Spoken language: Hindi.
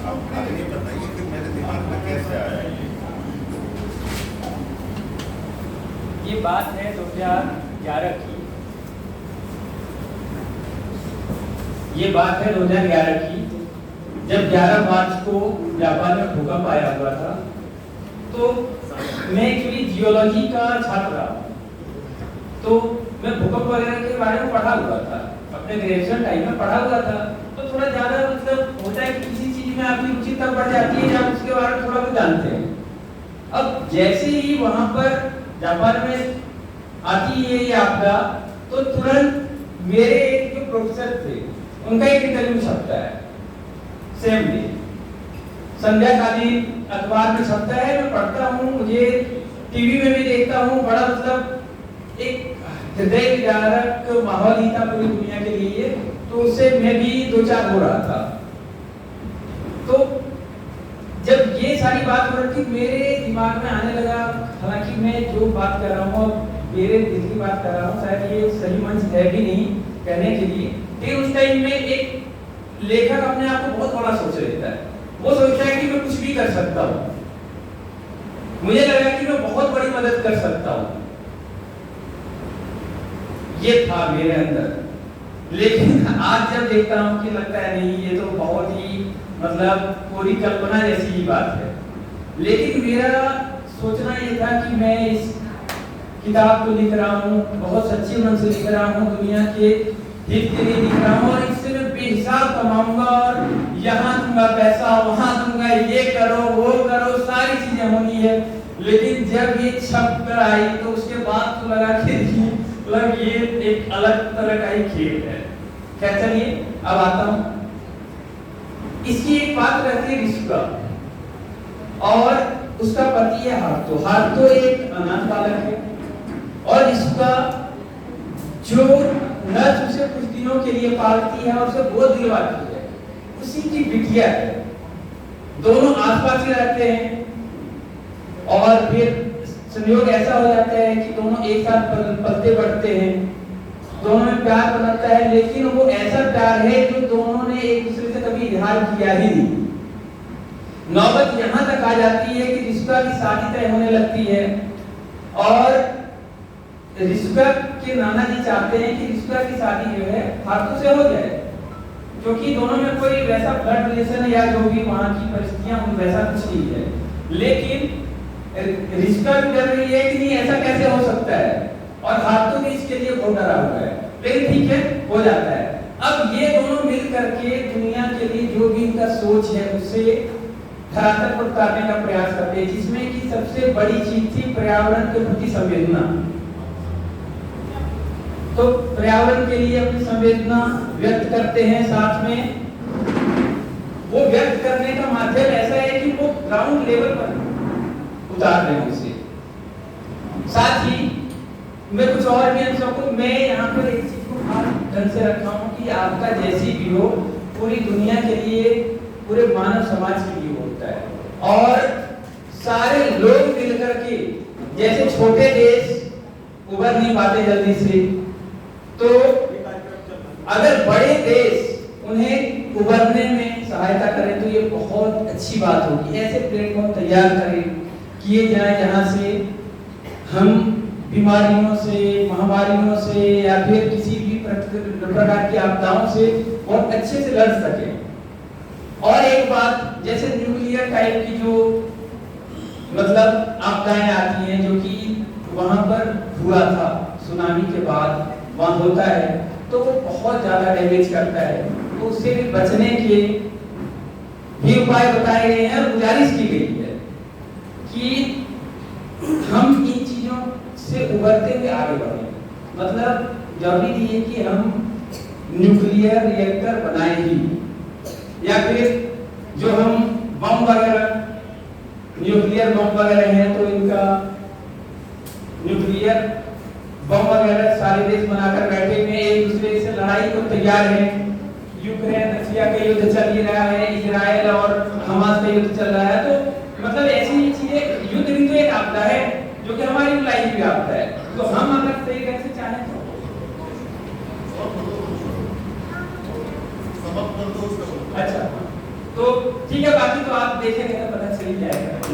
आप आगे बताइए कि मेरे दिमाग में कैसे आया ये बात है 2011 की। ये बात है 2011 की, जब 11 मार्च को जापान में भूकंप आया हुआ था। तो मैं एक्चुअली जियोलॉजी का छात्र रहा, तो मैं भूकंप वगैरह के बारे में पढ़ा हुआ था, अपने ग्रेजुएशन टाइम में पढ़ा हुआ था। तो थोड़ा ज्यादा मतलब होता है कि किसी चीज में आपकी रुचि तब बढ़ जाती है जब उसके बारे में थोड़ा बहुत जानते हैं। अब जैसे ही वहां पर जापान में आती है ये आपदा, तो तुरंत मेरे एक जो प्रोफेसर थे उनका एक इंटरव्यू छपता है सेम डे, संध्याकालीन अखबार में छपता है। मैं पढ़ता हूँ, मुझे टीवी में भी देखता हूँ, बड़ा मतलब एक हृदय विदारक माहौल ही था पूरी दुनिया के लिए। तो उससे मैं भी दो चार हो रहा था। तो जब ये सारी बात हो रही थी, मेरे दिमाग में आने लगा, हालांकि मैं जो बात कर रहा हूँ मेरे दिल की बात कर रहा हूँ, शायद ये सही मंच है भी नहीं कहने के लिए, लेकिन उस टाइम में एक लेखक अपने आप को बहुत बड़ा सोच लेता है। वो सोचता है कि मैं कुछ भी कर सकता हूँ। मुझे लगा कि मैं बहुत बड़ी मदद कर सकता हूँ, ये था मेरे अंदर। लेकिन आज जब देखता हूँ कि लगता है नहीं, ये तो बहुत ही मतलब पूरी कल्पना जैसी ही बात है। लेकिन मेरा सोचना ये था कि मैं इस किताब को लिख रहा हूँ, बहुत सच्चे मन से लिख रहा हूँ, दुनिया के हित के लिए लिख रहा हूँ, और इससे मैं बेहिसाब कमाऊंगा और यहाँ दूंगा पैसा, वहां दूंगा, ये करो वो करो, सारी चीजें होनी है। लेकिन जब ये छप कर आई तो उसके बाद तो लगा कि मतलब ये एक अलग तरह का ही खेल है। क्या चलिए अब आता हूँ। इसकी एक बात रहती है रिश्ता, और उसका पति है हार्तो। हार्तो एक अनाथ बालक है, और इसका जो नर्स उसे कुछ दिनों के लिए पालती है और उसे गोद दिलवाती है, उसी की बिटिया है। दोनों आसपास ही रहते हैं, और फिर संयोग ऐसा हो जाता है कि दोनों एक साथ पलते बढ़ते हैं, दोनों में प्यार बनता है। लेकिन वो ऐसा प्यार है जो दोनों ने एक दूसरे से कभी इजहार किया ही नहीं। नौबत यहाँ तक आ जाती है कि रिश्ता की शादी तय होने लगती है, और रिश्ता के नाना जी चाहते हैं कि रिश्ता की शादी जो है हार्तो से हो जाए, क्योंकि दोनों में कोई वैसा ब्लड रिलेशन या जो भी वहाँ की परिस्थितियां उन वैसा कुछ नहीं है। लेकिन रिश्ता भी डर रही है कि नहीं ऐसा कैसे हो सकता है, और हार्तो भी इसके लिए बहुत डरा हुआ है। लेकिन ठीक है, हो जाता है। अब ये दोनों मिल करके दुनिया के लिए जो भी इनका सोच है उसे धरातल पर उतारने का प्रयास करते हैं, जिसमें कि सबसे बड़ी चीज थी पर्यावरण के प्रति संवेदना। तो पर्यावरण के लिए अपनी संवेदना व्यक्त करते हैं, साथ में वो व्यक्त करने का माध्यम ऐसा है कि वो ग्राउंड लेवल पर उतार रहे हैं उसे। साथ ही मैं कुछ और भी अंशों को, मैं यहाँ पर एक चीज को खास ढंग से रखा हूँ कि आपका जैसी भी हो, पूरी दुनिया के लिए, पूरे मानव समाज के लिए होता है, और सारे लोग मिलकर के, जैसे छोटे देश उभर नहीं पाते जल्दी से, तो अगर बड़े देश उन्हें उभरने में सहायता करें तो ये बहुत अच्छी बात होगी। ऐसे प्लेटफॉर्म तैयार करें, किए जाए जहां से हम बीमारियों से, महामारियों से, या फिर किसी भी प्रकार की आपदाओं से बहुत अच्छे से लड़ सकें। और एक बात, जैसे न्यूक्लियर टाइप की जो मतलब आपदाएं आती हैं, जो कि वहां पर हुआ था सुनामी के बाद वहां होता है, तो वो बहुत ज्यादा डैमेज करता है। तो उससे भी बचने के भी उपाय बताए गए हैं, और गुजारिश की गई है कि हम इन चीजों से उभरते हुए आगे बढ़े। मतलब जरूरी नहीं है कि हम न्यूक्लियर रिएक्टर बनाए ही, या फिर जो हम बम वगैरह, न्यूक्लियर बम वगैरह हैं, तो इनका न्यूक्लियर बम वगैरह सारे देश बनाकर बैठे हुए एक दूसरे से लड़ाई को तैयार है। यूक्रेन रशिया का युद्ध चल ही रहा है, इजराइल और हमास का युद्ध चल रहा है। तो मतलब ऐसी चीजें, युद्ध भी तो एक आपदा है जो कि हमारी लाइफ भी आपदा है। तो हम अगर सही ढंग से चाहें तो अच्छा, तो ठीक ठीक है, बाकी तो आप देखेंगे ना, पता चल ही जाएगा।